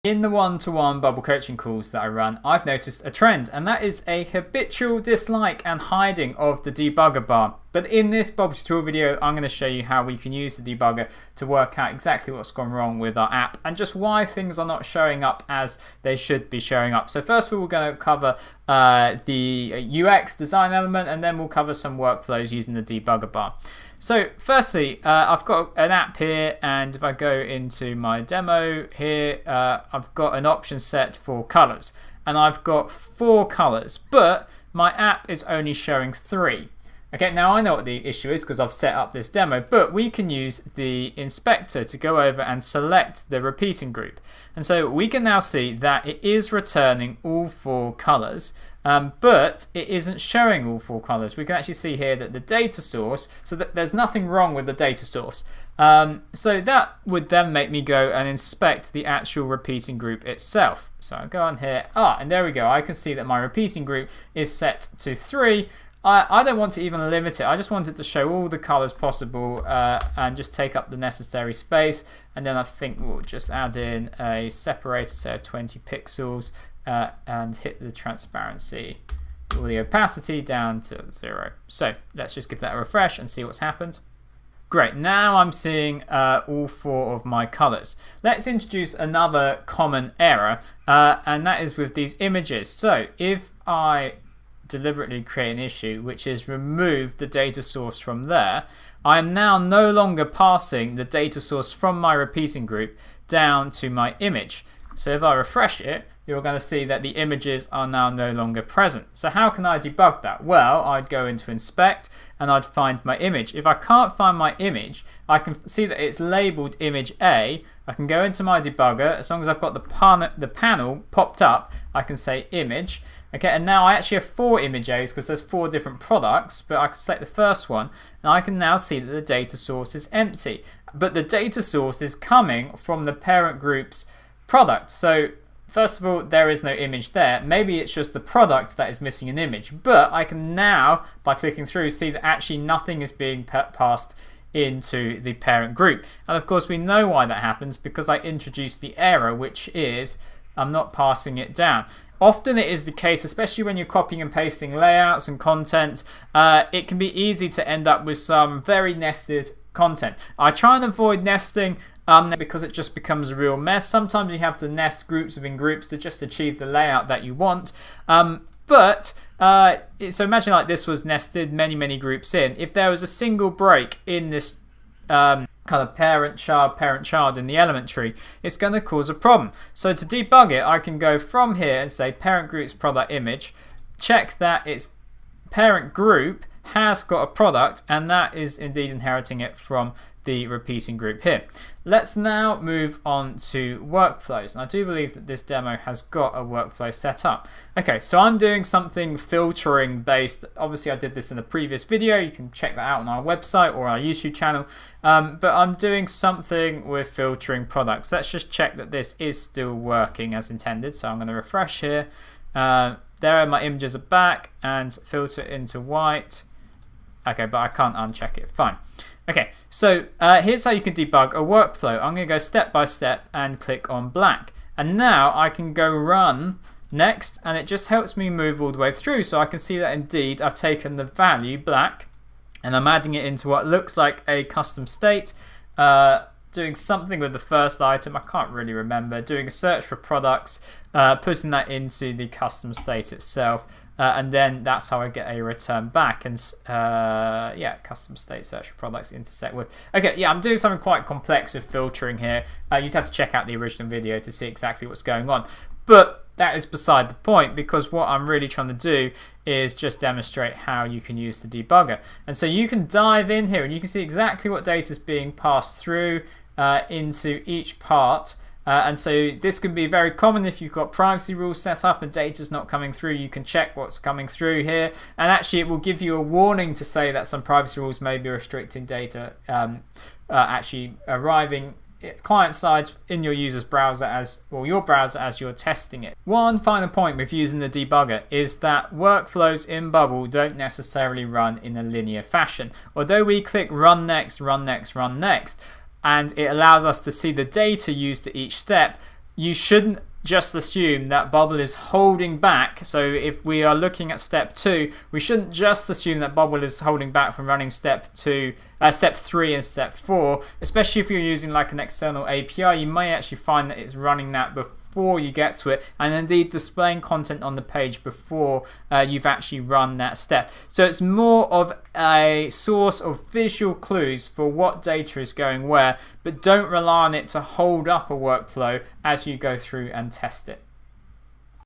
In the one-to-one bubble coaching calls that I run, I've noticed a trend, and that is a habitual dislike and hiding of the debugger bar. But in this bubble tutorial video, I'm going to show you how we can use the debugger to work out exactly what's gone wrong with our app and just why things are not showing up as they should be showing up. So first we're going to cover the UX design element, and then we'll cover some workflows using the debugger bar. So firstly, I've got an app here, and if I go into my demo here, I've got an option set for colors, and I've got 4 colors, but my app is only showing 3. Okay, now I know what the issue is because I've set up this demo, but we can use the inspector to go over and select the repeating group. And so we can now see that it is returning all 4 colors, but it isn't showing all 4 colors. We can actually see here that the data source, so that there's nothing wrong with the data source. So that would then make me go and inspect the actual repeating group itself. So I'll go on here, and there we go. I can see that my repeating group is set to 3. I don't want to even limit it. I just want it to show all the colors possible and just take up the necessary space. And then I think we'll just add in a separator, say of 20 pixels, and hit the transparency or the opacity down to 0. So let's just give that a refresh and see what's happened. Great, now I'm seeing all 4 of my colors. Let's introduce another common error, and that is with these images. So if I deliberately create an issue, which is remove the data source from there, I am now no longer passing the data source from my repeating group down to my image. So if I refresh it, you're going to see that the images are now no longer present. So how can I debug that? Well, I'd go into inspect and I'd find my image. If I can't find my image, I can see that it's labeled image A. I can go into my debugger. As long as I've got the panel popped up, I can say image. Okay, and now I actually have 4 image A's because there's 4 different products, but I can select the first one, and I can now see that the data source is empty. But the data source is coming from the parent group's product. So first of all, there is no image there. Maybe it's just the product that is missing an image. But I can now, by clicking through, see that actually nothing is being passed into the parent group. And of course, we know why that happens because I introduced the error, which is I'm not passing it down. Often it is the case, especially when you're copying and pasting layouts and content, it can be easy to end up with some very nested content. I try and avoid nesting because it just becomes a real mess. Sometimes you have to nest groups within groups to just achieve the layout that you want. So imagine like this was nested many groups in. If there was a single break in this kind of parent-child in the element tree, it's going to cause a problem. So to debug it, I can go from here and say parent group's product image, check that its parent group has got a product, and that is indeed inheriting it from the repeating group here. Let's now move on to workflows. And I do believe that this demo has got a workflow set up. Okay, so I'm doing something filtering based. Obviously I did this in a previous video. You can check that out on our website or our YouTube channel. But I'm doing something with filtering products. Let's just check that this is still working as intended. So I'm going to refresh here. There my images are back and filter into white. Okay, but I can't uncheck it. Fine. Okay, so here's how you can debug a workflow. I'm going to go step by step and click on black. And now I can go run next, and it just helps me move all the way through. So I can see that indeed I've taken the value black and I'm adding it into what looks like a custom state, doing something with the first item. I can't really remember. Doing a search for products, putting that into the custom state itself. And then that's how I get a return back. And yeah, custom state search for products intersect with. Okay, yeah, I'm doing something quite complex with filtering here. You'd have to check out the original video to see exactly what's going on. But that is beside the point, because what I'm really trying to do is just demonstrate how you can use the debugger. And so you can dive in here and you can see exactly what data is being passed through into each part. And so this can be very common if you've got privacy rules set up and data's not coming through. You can check what's coming through here, and actually it will give you a warning to say that some privacy rules may be restricting data actually arriving client side in your user's browser your browser as you're testing it. One final point with using the debugger is that workflows in Bubble don't necessarily run in a linear fashion. Although we click run next, and it allows us to see the data used at each step, you shouldn't just assume that Bubble is holding back. So if we are looking at step 2, we shouldn't just assume that Bubble is holding back from running step 3 and step 4, especially if you're using like an external API. You may actually find that it's running that before you get to it, and indeed displaying content on the page before you've actually run that step. So it's more of a source of visual clues for what data is going where, but don't rely on it to hold up a workflow as you go through and test it.